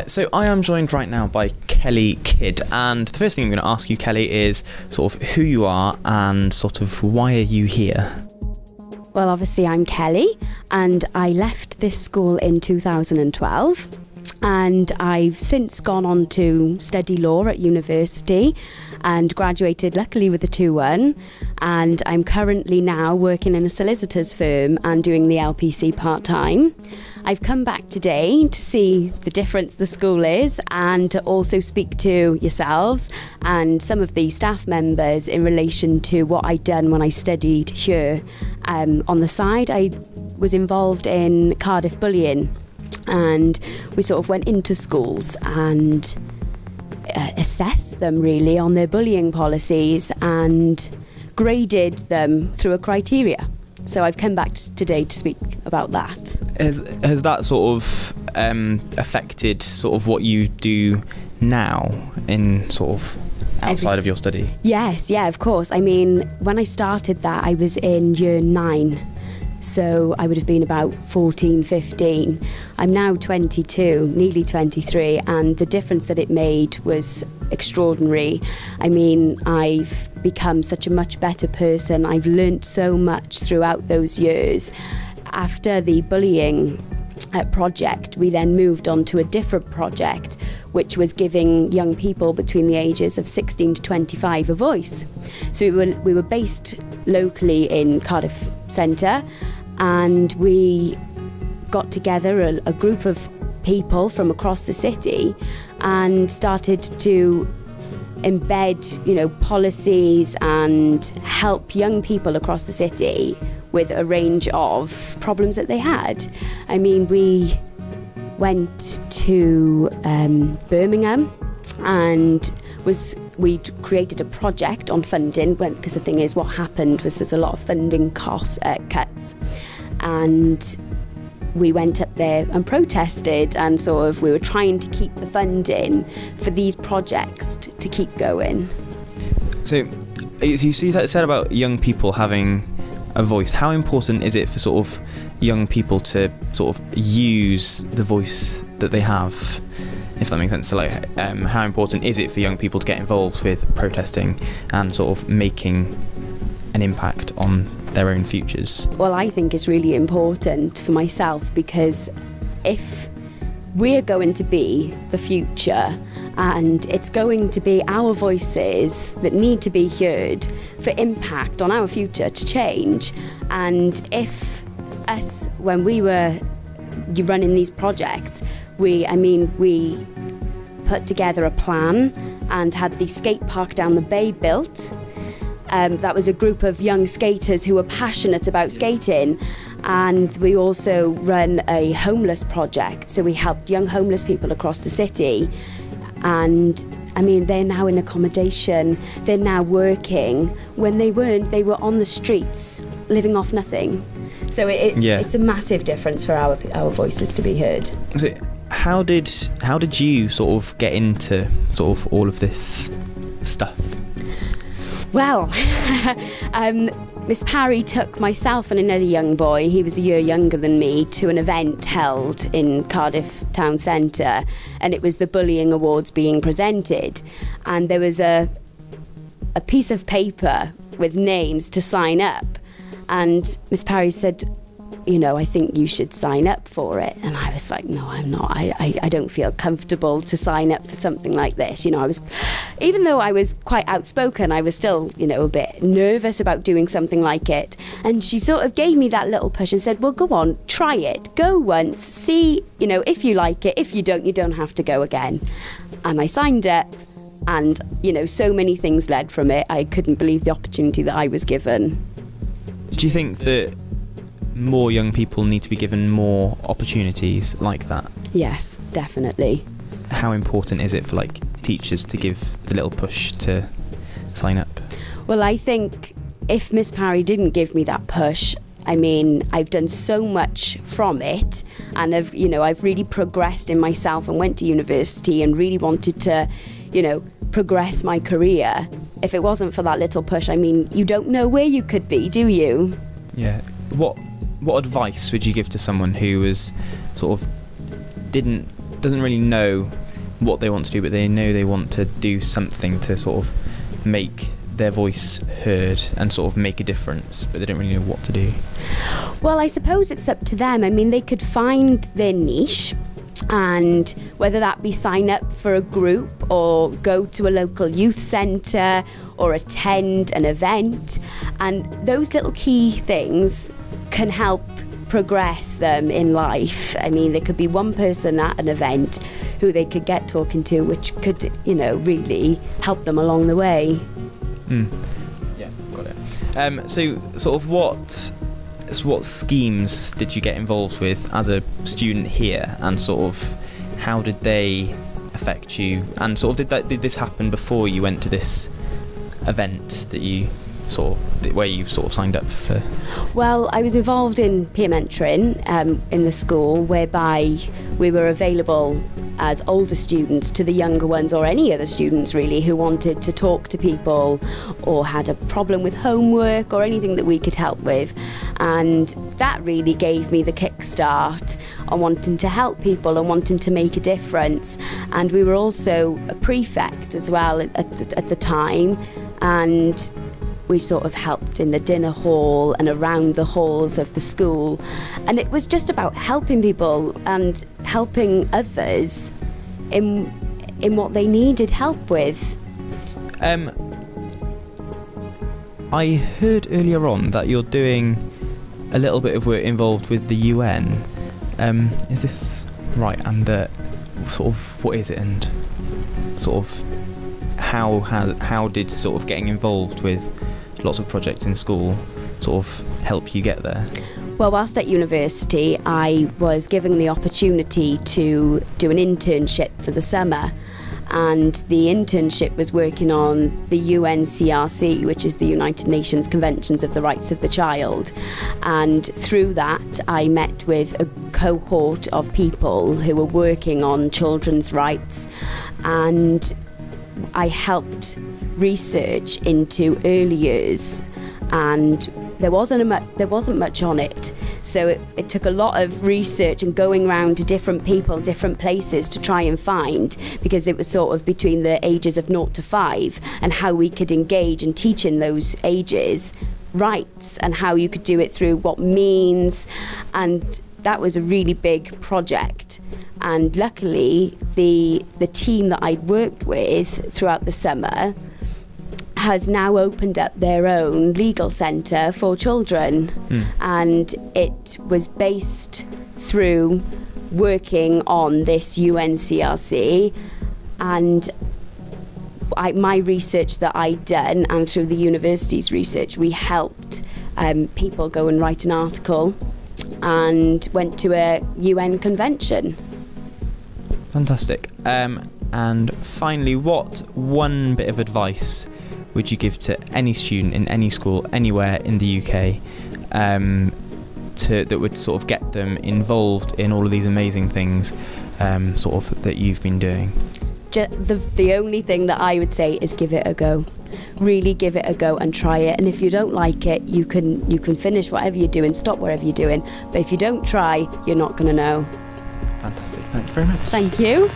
So I am joined right now by Kellie Kidd, and the first thing I'm going to ask you, Kellie, is sort of who you are and sort of why are you here? Well, obviously I'm Kellie, and I left this school in 2012, and I've since gone on to study law at university and graduated luckily with a 2-1, and I'm currently now working in a solicitor's firm and doing the LPC part-time. I've come back today to see the difference the school is and to also speak to yourselves and some of the staff members in relation to what I'd done when I studied here. On the side, I was involved in Cardiff bullying, and we sort of went into schools and assessed them really on their bullying policies and graded them through a criteria. So I've come back today to speak about that. Has that sort of affected sort of what you do now in sort of outside of your study? Yes, yeah, of course. I mean, when I started that, I was in year 9. So I would have been about 14, 15. I'm now 22, nearly 23, and the difference that it made was extraordinary. I mean, I've become such a much better person. I've learnt so much throughout those years. After the bullying project, we then moved on to a different project, which was giving young people between the ages of 16 to 25 a voice. So we were based locally in Cardiff Centre, and we got together a group of people from across the city and started to embed, policies and help young people across the city with a range of problems that they had. I mean, we went to Birmingham and we created a project on funding, because the thing is, what happened was there's a lot of funding cuts, and we went up there and protested, and we were trying to keep the funding for these projects to keep going. So you said about young people having a voice. How important is it for sort of young people to sort of use the voice that they have, if that makes sense? So how important is it for young people to get involved with protesting and sort of making an impact on their own futures? Well, I think it's really important for myself, because if we're going to be the future, and it's going to be our voices that need to be heard for impact on our future to change. And if us, when we were running these projects, we put together a plan and had the skate park down the bay built. That was a group of young skaters who were passionate about skating. And we also run a homeless project. So we helped young homeless people across the city. And I mean, they're now in accommodation, they're now working. When they weren't, they were on the streets, living off nothing. So it's a massive difference for our voices to be heard. So how did you sort of get into sort of all of this stuff? Well, Miss Parry took myself and another young boy, he was a year younger than me, to an event held in Cardiff town centre, and it was the bullying awards being presented, and there was a piece of paper with names to sign up, and Miss Parry said, I think you should sign up for it. And I was like, no, I'm not. I don't feel comfortable to sign up for something like this. Even though I was quite outspoken, I was still, a bit nervous about doing something like it. And she sort of gave me that little push and said, well, go on, try it. Go once, see, if you like it. If you don't have to go again. And I signed up, and, so many things led from it. I couldn't believe the opportunity that I was given. Do you think that more young people need to be given more opportunities like that? Yes, definitely. How important is it for teachers to give the little push to sign up? Well, I think if Miss Parry didn't give me that push, I've done so much from it, and I've really progressed in myself and went to university and really wanted to, progress my career. If it wasn't for that little push, you don't know where you could be, do you? Yeah. What advice would you give to someone who was sort of didn't doesn't really know what they want to do, but they know they want to do something to sort of make their voice heard and sort of make a difference, but they don't really know what to do? Well, I suppose it's up to them. I mean, they could find their niche, and whether that be sign up for a group or go to a local youth centre or attend an event, and those little key things can help progress them in life. I mean, there could be one person at an event who they could get talking to, which could, really help them along the way. Yeah, got it. So sort of what schemes did you get involved with as a student here, and sort of how did they affect you, and sort of did this happen before you went to this event that you where you sort of signed up for? Well, I was involved in peer mentoring in the school, whereby we were available as older students to the younger ones, or any other students really who wanted to talk to people or had a problem with homework or anything that we could help with. And that really gave me the kickstart on wanting to help people and wanting to make a difference. And we were also a prefect as well at the time, and we sort of helped in the dinner hall and around the halls of the school. And it was just about helping people and helping others in what they needed help with. I heard earlier on that you're doing a little bit of work involved with the UN. Is this right? And sort of what is it, and sort of how did sort of getting involved with lots of projects in school sort of help you get there? Well, whilst at university, I was given the opportunity to do an internship for the summer, and the internship was working on the UNCRC, which is the United Nations Conventions of the Rights of the Child. And through that, I met with a cohort of people who were working on children's rights, and I helped research into early years, and there wasn't much on it, so it took a lot of research and going around to different people, different places to try and find, because it was sort of between the ages of 0 to 5, and how we could engage and teach in those ages rights, and how you could do it through what means. And that was a really big project. And luckily the team that I'd worked with throughout the summer has now opened up their own legal centre for children. And it was based through working on this UNCRC, and my research that I'd done, and through the university's research, we helped people go and write an article and went to a UN convention. Fantastic. And finally, what one bit of advice would you give to any student in any school anywhere in the UK that would sort of get them involved in all of these amazing things sort of that you've been doing? The only thing that I would say is give it a go. Really give it a go and try it. And if you don't like it, you can finish whatever you're doing, stop wherever you're doing. But if you don't try, you're not going to know. Fantastic. Thank you very much. Thank you.